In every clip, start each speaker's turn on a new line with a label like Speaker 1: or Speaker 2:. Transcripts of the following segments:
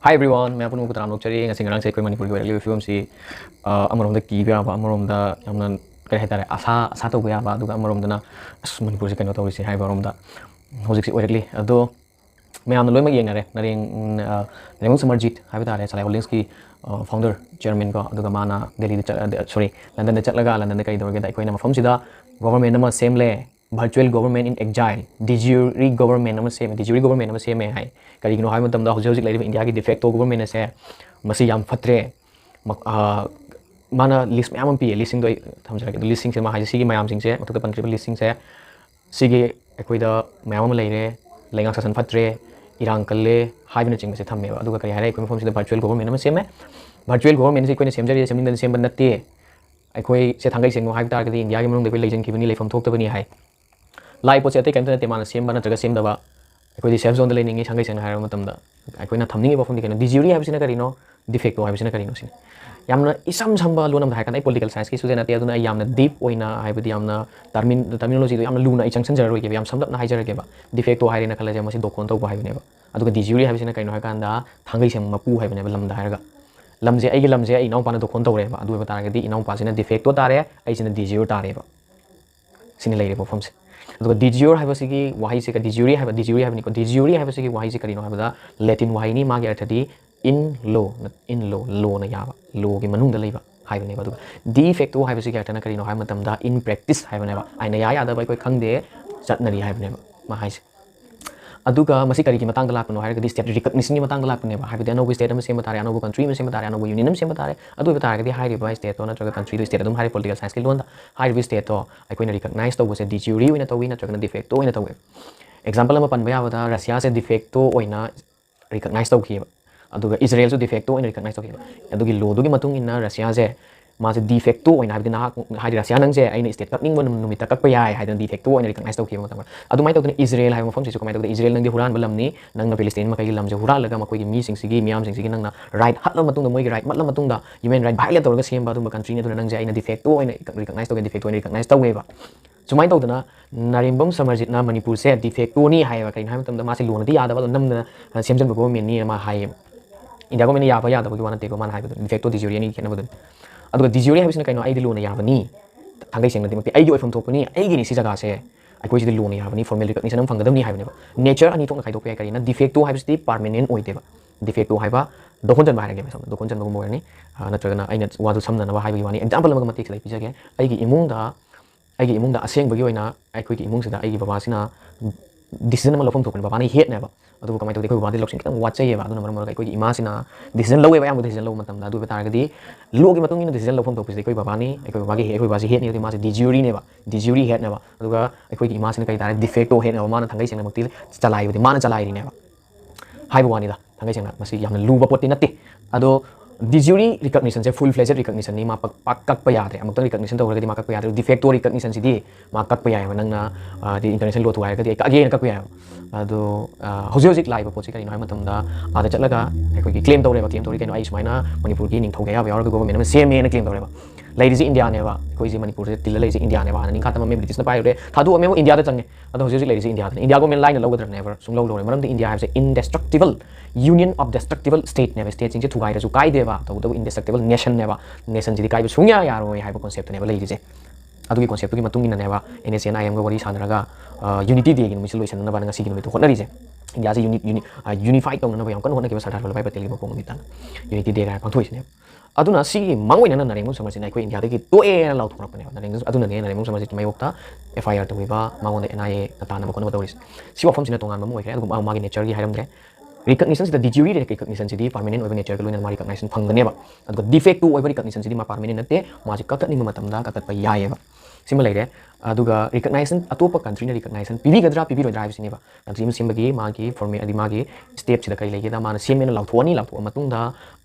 Speaker 1: Hi everyone, मैं आपको बताना चाहूँगी कि ngarang से कोई मणिपुर की वाली फिल्म सी अमरोम दा की भी आवा अमरोम दा यमना कह है तारे आशा आशा तो गया आवा दुगा अमरोम दना मणिपुर से कनो तौरी से हाई अमरोम दा होजिक से ओरकली अदो मैं आमना लोई मग येंगरे नरेंग नरेंग समरजीत हाई तारे सलाई होल्डिंग्स की फाउंडर चेयरमैन को दुगा माना दिल्ली सॉरी लंदन दे चलगा लंदन दे कई दौर के कोई मफम सिदा गवर्नमेंट नम सेम ले virtual government in exile de jure government nama seme de jure government nama seme hai kari gino hai matam da hojik lai india ki de facto government se masi yam fatre mana list mayam pi listing do thamjara ke listing se ma hai si gi mayam sing se mathuk pan tri listing se si gi ekoi da mayam lai re lenga sasan fatre irang kalle hai bina ching se thamme adu ka kari hai ekoi form se virtual government nama seme virtual government se ekoi ne semjari semning da sem ban natte ekoi se thangai seng hai tar ke india ki manung de koi leijen ki bani leifam thok ta bani hai लाई पोचे अतई कहीं Teman same नगर सेमदब अखोई safe zone लेनी संगई सेंग अखोना थमनी वफम कहीं डिज्यूरी है करीनो de facto है करीनो इसम संब loan है political science की सूजे नाते डीप टर्मिनोलॉजी लूना चंसनजर समलपना हाइजरगे डिफेक्टो है खल दोकोन तब है डिज्यूरी है कहीं थांगई सेंग मपू है लमद लमजे लमजे इनाउपाना दोकोन तौरेब तारगे इनाउपासी डिफेक्टो तारे डिज्यूर तारेब सिने लेरे मफम से डिज्यूर है वही से डिज्यूरी है डिज्यूरी है डिज्यूरी है वही से करीनो है लैटिन वही मागे अर्थदी इन लो लो ना याब लो की मनुंग लेब है डिफेक्टो है अर्थना करीनो है इन प्रैक्टिस है आईना यादव कोई खंगे चटनरी है करी की मतंग लापनो है स्टेट रिकग्निशन की मतंग लापने अनौब स्टेट में सेम तारे अनौब कंट्री में सेम तारे अनौब यूनियन में सेम तारे अदु तारगे स्टेट नगर कंट्री स्टेट है पोलिटिकल साइंस की लोन स्टेट अखोना रिकग्नाइज तौबसे डिज्यूरी तौी नगर डिफेक्टो तौे एग्जाम्पल पनब याद रशिया से डिफेक्टो रिकग्नाइज तौर इजराइल डिफेक्टो रिकग्नाइज तौर लोदुगी रशिया से मासे डिफेक्टो रशिया नंगे अगर स्टेट कक्निंग कक्प है डिफेक्टो रिकग्नाइज तौर इजराइल है मफम से कम इजराइल नंगे हुरान लमनी नंग फिलिस्तीन मकई लमसे हुरालगा मकोई मीसिंग म्यामसिंग नंग राइट हटल मोई राइट मतल ह्यूमन राइट भाइलेट तौर सेम कंट्री नंगे डिफेक्टो रिकग्नाइज तौर डिफेक्टो रिकग्नाइज तौब सुमाय तौदना नारेंबम समरजीतना मणिपुर से डिफेक्टोनी है कहीं मासे लोनदी यादव नमना सेमजन गवर्नमेंट है इंडिया गवर्नमेंट याब यादव की वानते माना डिफेक्टो डिज्यूरी खेनबद डिज्यूरी है कहीं लोन याबनी थांगई सेंगम थोपनी जगह से अखोई लोन याबनी फॉर्मल रिकग्निशन फंगदबनी है नेचर अनी थोड़ा खाइदोप कहीं डिफेक्टो है पार्मेनेंट होइदेब डिफेक्टो है दोखोन जनब है दोखोन जनबगुम होरनी नत्रगना अइना वादु समननब हाइबगी वानी एग्जांपल अमग मतेक पिजगे इमुंग असेंबगी अखोई इमुंग बाबासीना डिसीजन लौफम थोपने बाबानी हेटनेब कमाई तौर बाबादी लौसिंग खितंग वाचैब अखोई इमासीना डिसीजन लौवेब याम डिसीजन लौब मतमदा अदु तारगदी लोगी मतुंग इन डिसीजन लौफम थोपसे अखोई बाबानी अखोई बाबागी अखोई बासी हेटनी मासे डिज्यूरी डिज्यूरी हेटनेब अदुगा अखोई इमासीना कई तारे डिफेक्टो हेटनेब माना थंगई सेंग मक्ति चलाइबदी माना चलाइरिनेब हाइब वानीदा थंगई सेंग मसी याम लूब पोटी नते अदो डिज्यूरी रिकग्निशन से फुल फ्लेजेड रिकग्निशन नहीं कक्प यादे रिकग्निशन तौरगदी मा कक्प यादे डिफेक्टो रिकग्निशन से मा कक्प याब नंगना इंटरनेशनल लॉ थुआरगदी अगेन कक्प याब अदो हौजिक लाइब पोची कहीं आद चलगा अखोई क्लेम तौरेब क्लेम तौरी कहीं सुमाइना मणिपुर की निथौगे याब यार गवर्नमेंट सेमे क्लेम तौरेब लेरीजे इंडिया ने अखोई मणिपुर से तिल लेजे इंडिया ने हाना निखा तमे ब्रिटिश पाइरे थादु अमे इंडिया चंगे अदो हौजिक लेरीजे इंडिया गवर्नमेंट लाइन लौगद्रने एवर सुम लौ मरम इंडिया है इनडेस्ट्रक्टिबल यूनियन ऑफ डेस्ट्रक्टिबल स्टेट ने स्टेट सिंह थुगाइरसु काइदेबा तौदो इनडेस्ट्रक्टिबल नेशन ने नेशन जी काइब सुंया यारोय हाइब कॉन्सेप्ट ने लेरीजे अदुगी कॉन्सेप्ट की मतुंग इननेबा एनएसएन आईएम गो वरी सानरगा यूनिटी डे की नुमित लोइसननबा ngasi की नुमित होटनरीजे इंडिया से यूनिफाइड तौननबा याम कन होटनके सरदार वल्लभभाई पटेल की मपोंग मितान यूनिटी डे गा पांथोइसने अदुना सी मांगोइना नारेंगम समरसिना अखोई इंडिया दगी तोए लाउथोरपने नारेंगम अदुना ने नारेंगम समरसि मायोक्ता एफआईआर तौबा मांगोन एनआईए ताना कोन बतौरिस सी वफम सिना तोंगान मम ओइखरे अदुगम मागी नेचर की हाइरमदे रिकग्निशन से डिज्यूरी रिकग्निशन से पार्मेनेंट ओइबा नेचर लोइना मा रिकग्निशन फंगनेबा अदुगा डिफेक्टो ओइबा रिकग्निशन से मा पार्मेनेंट नते मासे ककनिंग मतमदा ककतपा यायेबा सिम लेरे अदुगा रिकग्निशन अतोप कंट्री ने रिकग्निशन पीबीगद्रा पीबीरोद्रा हाइबसिनेबा कंट्री में सिमबगी मागी फॉर्मेट अदि मागी स्टेप सिदा कई लेगेदा माना सेमेना लाउथोनी लाउथो मतुंदा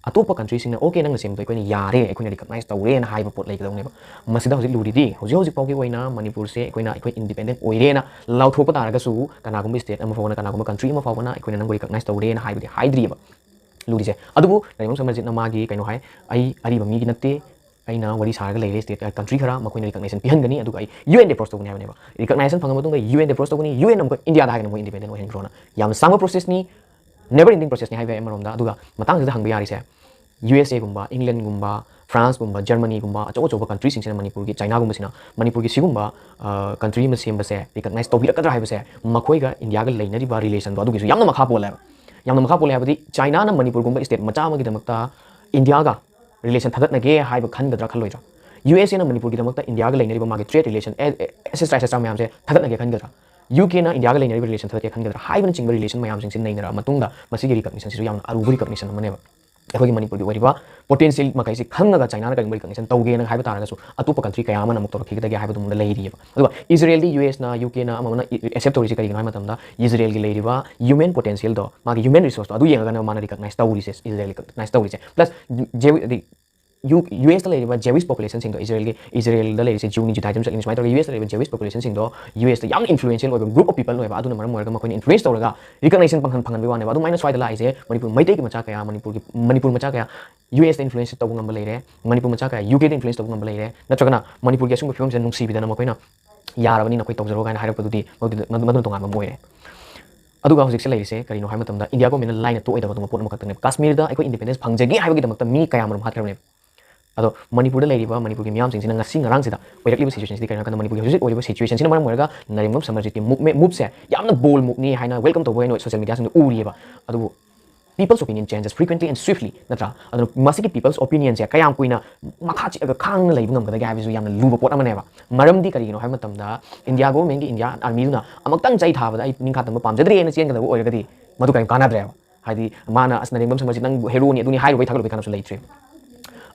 Speaker 1: अतोप कंट्री सिंह ओके नंग सेम तो यारे अखोना रिकग्नाइज तौरे ना हाइब पोट लेगदौनेबा मसिदा हौजिक लुरिदी हौजिक पाउगी ओइना मणिपुर से अखोना इंडिपेंडेंट ओइरेना लाउथोप तारगसु कनागुम स्टेट अमा फावना कनागुम कंट्री अमा फावना अखोना नंग रिकग्नाइज तौरे ना हाइबदि हाइद्रिबा लुरिजे अदुबु नरेंगम समरजितना मागी कइनो हाइ अरिबा मीगी नते अना वरी सारग लेरे स्टेट कंट्री खरा मखोइन रिकग्निशन पिहनगनी अदुगा यूएन अप्रोच तौगनी हाबनेबा रिकग्निशन फंग मतुंगा यूएन अप्रोच तौगनी यूएन अमक इंडिया दा हागन मो इंडिपेंडेंट ओइहनग्रोना याम सांग प्रोसेस नि never ending process ni haiba amarom da aduga matang sida hangba yari se USA gumba England gumba France gumba Germany gumba acho country sing sina Manipur gi China gumba sina Manipur gi sigumba country ma sem ba se recognize to bi rakadra haiba se makhoi ga India ga leinari ba relation do adugi su yamna makha pole yamna makha pole habadi China na Manipur gumba state macha ma gi damakta India ga relation thagat na ge haiba khan gadra khalloidra USA na Manipur gi damakta India ga leinari ba magi trade relation etc mayam se thagat na ge khan gadra UK na India ga leinari relation thagat ge khan gadra haiba chingba relation mayam sing sin nainara matungda masigi recognition sisu yamna arubu recognition maneba अखोई मणिपुर की potential मकई खंगा China कई recognition तौगे अतोप country क्या तौरखीगे Israel US ना यूके ना एक्सेप्ट तौर कई इजराइल की ह्यूमन पोटेंशियल ह्यूमन रिसोर्स माना रिकग्नाइज तौरीसे इजराइल रिकग्नाइज तौरीसे plus US Jewish population Israel जूनी जुदाइजम चलनी सुमाय US Jewish population US influential group of people मरम इन्फ्लुएंस तौर रिकग्नाइजेशन पंखन वाने स्वाद लाइसे मणिपुर मैतई की मचा क्या मणिपुर मचा क्या US इन्फ्लुएंस तब गम लेरे मणिपुर मचा क्या UK इन्फ्लुएंस तब गम लेरे नत्रगना मणिपुर की असुम फिल्म से नुसीबिदना मखोइना यारबनी नखोइ तौजरो गाइना हाइरपदुदी मदुन तोंगाम मोइरे अदुगा हजिक लेरिसे करिनो हाइ मतमदा इंडिया को मेना लाइन तो एदब पोट मखतने कश्मीर दा अखो इंडिपेंडेंस फंगजेगी हाइबगी मी कया मरम हाथरने अदो मणिपुर मणिपुर की मियाम Singh ngasing ngarang sida oirakliba situation sidi kana Manipur की ओइबा सिचुएशन सिना मरम मोरगा नरिमम समरजिति मूव से यामना बोल मूव नि हाइना वेलकम तो बोय सोशल मीडिया सिंग उरिएबा अदु people's opinion changes frequently and swiftly natra adu masiki people's opinion se kayam kuina makha chi aga khang na leibum ngam ga ga bisu yamna luba pot amane ba maram di kari no hai matam da India government ki India army na amaktang chai tha ba ai ning kha tam pamjadre na chen ga da oiragadi madu kai kana dre haidi mana asna ringam samajit nang hero ni aduni hai roi thaglo be kana su leitre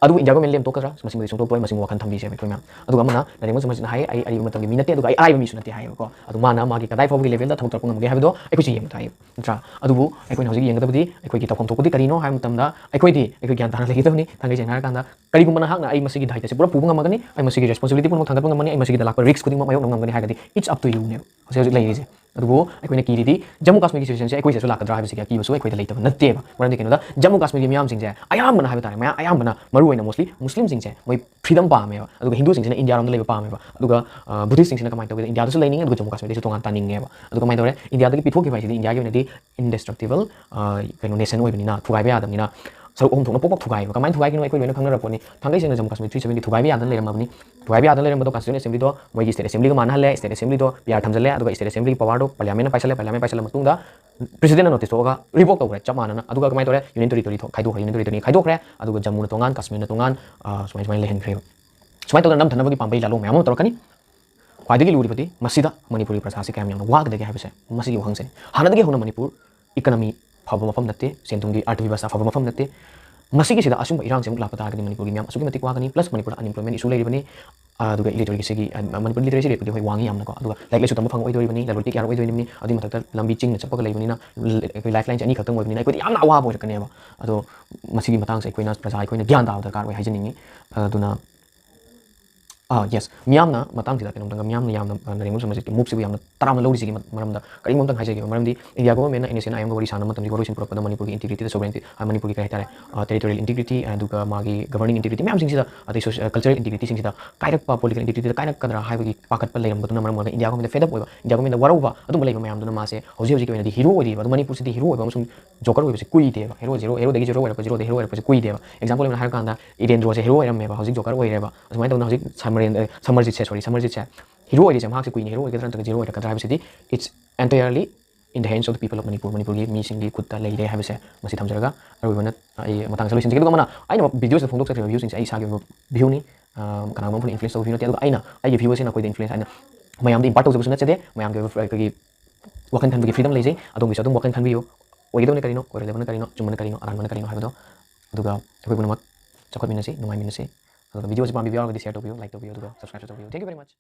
Speaker 1: अदु India को main तोकरा मसिंग सोंतो पोय मसिंग वखन Thumby से ma'am अदु अमना नरेमो समझ हाय आई आई मतम मी नते अदु आई आई मी सुनते हाय को अदु माना मागी कदाई फोगी लेवल दा थोक तपंग मगे हाबदो एको ची यम थाय नत्रा अदुबु एकोइन हजिक यंगदबदी एकोइ की तफम तोकदी करिनो हाय मतम दा एकोइ ज्ञान ताना लेगिदबनी थांगे जेन हार कांदा करिगुमना हाकना आई मसिगी दायित्व से पूरा पुबंग मगनी आई मसिगी रेस्पोंसिबिलिटी पुन थांगप ngमनी आई मसिगी लाक रिस्क खुदिंग मायो ngमगनी हागदी इट्स अप टू यू ने हजिक लेगिजे अदुबु एकोइन कीरिदी जम्मू कश्मीर की सिचुएशन से एकोइ से लाकद्रा हाबसे क्या कीबसु एकोइ लेतब नत्तेबा मरंदि केनोदा जम्मू कश्मीर की मियाम सिंह से अयामना हाबे तारे मया अयामना मरु ओइना मोस्टली मुस्लिम सिंह से मोइ फ्रीडम पामेबा अदुगा हिंदू सिंह से इंडिया रोम लेबा पामेबा अदुगा बुद्धिस्ट सिंह से कमाइ तोगे इंडिया दसु लेनिंग अदुगा जम्मू कश्मीर से तोंगान तानिंगेबा अदुगा माइ तोरे इंडिया दगी पिथोक के बाइसिदी इंडिया के नेदी इनडेस्ट्रक्टिबल केनो नेशन ओइबनिना थुगाइबा यादमनिना सरुक हम थोना पोपक थुगाइबा कमाइ थुगाइगिनो एकोइ लोइना खंगरपोनी थांगै सेंग जम्मू कश्मीर 370 थुगाइबा यादन लेरमबनी थुगाइबा यादन लेरमबदो कॉन्स्टिट्यूशन असेंबली दो मोइगी स्टेट असेंबली को मानहले स्टेट असेंबली दो बियार थमजले अदुगा स्टेट असेंबली पावर दो पार्लियामेंट पाइसले मतुंगदा प्रेसिडेंट नोटिस तोगा रिवोक तौरे चमानना अदुगा कमाइ तोरे यूनियन टेरिटोरी खाइदोखरे अदुगा जम्मू तोंगान कश्मीर तोंगान सुमाइ लेहनख्रे सुमाइ तोदा नम थनबगी पांबै लालो म्याम तोरकनी ख्वाइदगी लुरिबदी मसिदा मणिपुरी प्रजा से क्याम याम वागदगे हाबसे मसिगी वहंगसे हानदगे होना मणिपुर इकोनॉमी फब मफम नते सेंतुंगी अर्थव्यवस्था फब मफम नते मसिगी सिदा असुम इरांग से लाप तागदी मणिपुर की म्याम असुगी मतिक वागनी प्लस मणिपुर अनएम्प्लॉयमेंट इशू लेरिबनी अदुगा इलिटरेसी की मणिपुर लिटरेसी रेट होय वांगी यामनको अदुगा लाइक लेसु तम फंग ओइदोरिबनी लेवल टिक यार ओइदोरिबनी अदि मथक लंबी चिंग चपक लेबनीना लाइफ लाइन अनि खतम ओइबनीना कोइ यामना अवाब ओइरकनेबा अदो मसिगी मतंग से कोइना प्रजा कोइना ज्ञान दाव दरकार ओइ हाइजनिंगी अदुना यस मियामना मतंग सिदा केनोंदंगा मियामना यामना नरेमु समजित मूव से यामना तरामना लौरिसिगी मरमदा करिमोंतंग हाइजेगी मरमदी इंडिया गवर्नमेंट एनएसएन आईएम गवरी साना मतंग गवरी सिंपुरपद मणिपुर की इंटीग्रिटी सोवरेनिटी मणिपुर की कहतारे टेरिटोरियल इंटीग्रिटी अदुगा मागी गवर्निंग इंटीग्रिटी म्याम सिंगसिदा अदि कल्चरल इंटीग्रिटी सिंगसिदा काइरकपा पॉलिटिकल इंटीग्रिटी काइरकदरा हाइबगी पाकटपा लेरमबदुना मरमदा इंडिया गवर्नमेंट फेड अप ओइबा इंडिया गवर्नमेंट वरौबा अदुम लेबा म्यामदुना मासे हौजी हौजी केनदी हीरो ओइदिबा मणिपुर सिदी हीरो ओइबा मसुम जोकर ओइबसे कुइदेबा हीरो दगी जीरो ओइरपा जीरो दे हीरो ओइरपा कुइदेबा एग्जांपल में हार कांदा इडेंद्रो से हीरो ओइरमेबा हौजी जोकर ओइरेबा असुमाइ तौना हौजी समरजित समरजित से हीरो ओइजे माक से कुइनी हीरो ओइगदरा तक जीरो ओइरका drive it's entirely in the hands of the people of Manipur की मी सिंगी खुद लेरे हाबसे मसी थमजरगा अरुबना आई मतंग सॉल्यूशन के दुगमना आइना वीडियो से फोंदोक से व्यूज आई सागे व्यू नि कनाम फोन इन्फ्लुएंस ऑफ व्यू नते आइना आई व्यू से ना कोई इन्फ्लुएंस आइना मयाम द इम्पैक्ट ऑफ जबसुना चदे मयाम के वखन खन की फ्रीडम लेजे अदों बिसो अदों वखन खन बियो ओइगदोने करिनो ओइलेबन करिनो चुमन करिनो अरानमन करिनो हाबदो अदुगा अखोय पुनमक चखत मिनसे नुमाय मिनसे अदुगा वीडियो से पाम बियो और शेयर तो बियो लाइक तो बियो अदुगा सब्सक्राइब तो बियो थैंक यू वेरी मच